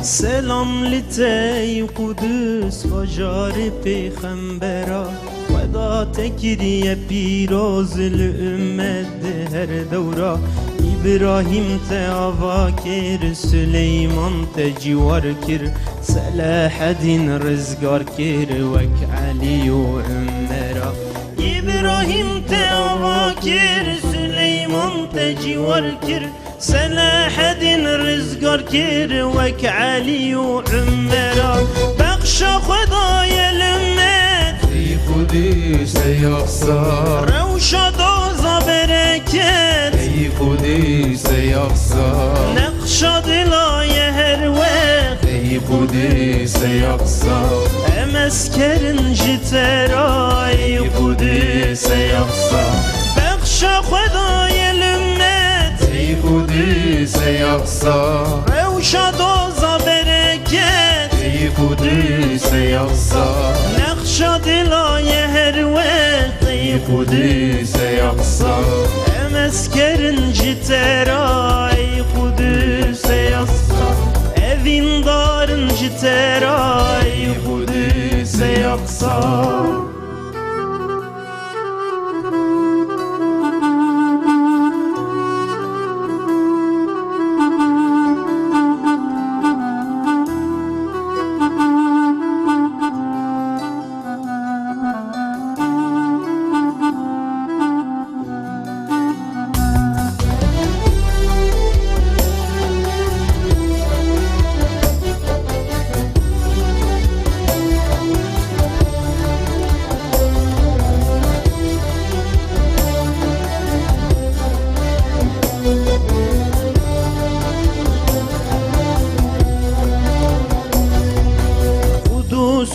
سلام لتی قدس فجار پیغمبرا ودا تکریه پیروز لامت هر دورا ابراهیم ته آوا کر سلیمان ته جوار کر صلاح الدین رزگار کر وک علی و عمرا ابراهیم ته آوا کر سلیمان ته جوار کر صلاح الدین رزگار کر وک علی و عمرا بخش خدای لامت ای قدس ای اقصا روشا دوزا برکت ای قدس ای اقصا نقشا دلای هر وقت ای قدس ای اقصا امسکرن جترا ای قدس ای اقصا بخش خدای لامت ای قدس ای اقصا روشا دوزا برکت ای قدس ای اقصا نقشا دلای هر وقت ای قدس ای اقصا امسکرن جترا ای قدس ای اقصا evin darın jitera ey Kudüs ey Aksa.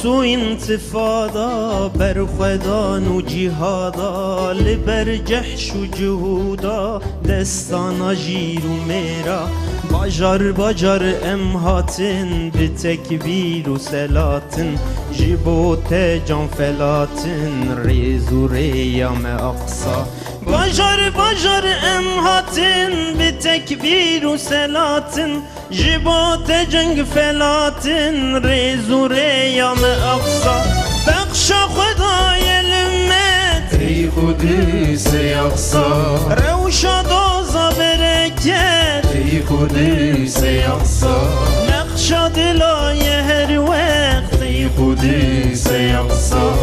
سو انتفاضا بر خدان و جهادا لبر جحش و جهودا دستانا جیر و میرا باجار باجار امهاتن به تکبیر و سلاتن جبوت جان فلاتن ریز و ریام اقصا باجار باجار امهاتن به تکبیر و سلاتن جبوت جنگ فلاتن ریز و ریام اقصا بخش خدای لامت ای قدس ای اقصا روشا دوزا برکت ای قدس ای اقصا نقشا دلای هر وقت ای قدس ای اقصا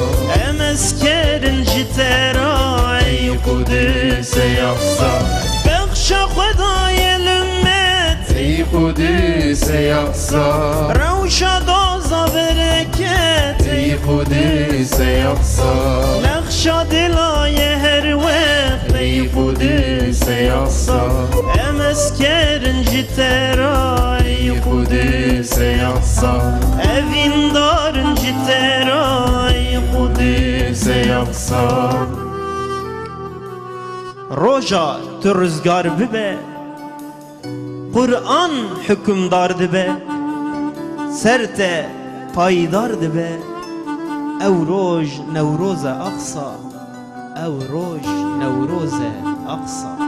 امسکرن جترا ای قدس ای اقصا بخش خدای لامت ای قدس ای اقصا روشا دوزا برکت ای قدس ای اقصا نقشا دلای هر وقت ای قدس ای اقصا امسکرن جترا ای قدس ای اقصا evin darın jitera ey قدس ای اقصا روجا تو رزگار ببه قرآن hükümdar dibe serte payidar dibe ev roj nevroze aksa ev roj nevroze aksa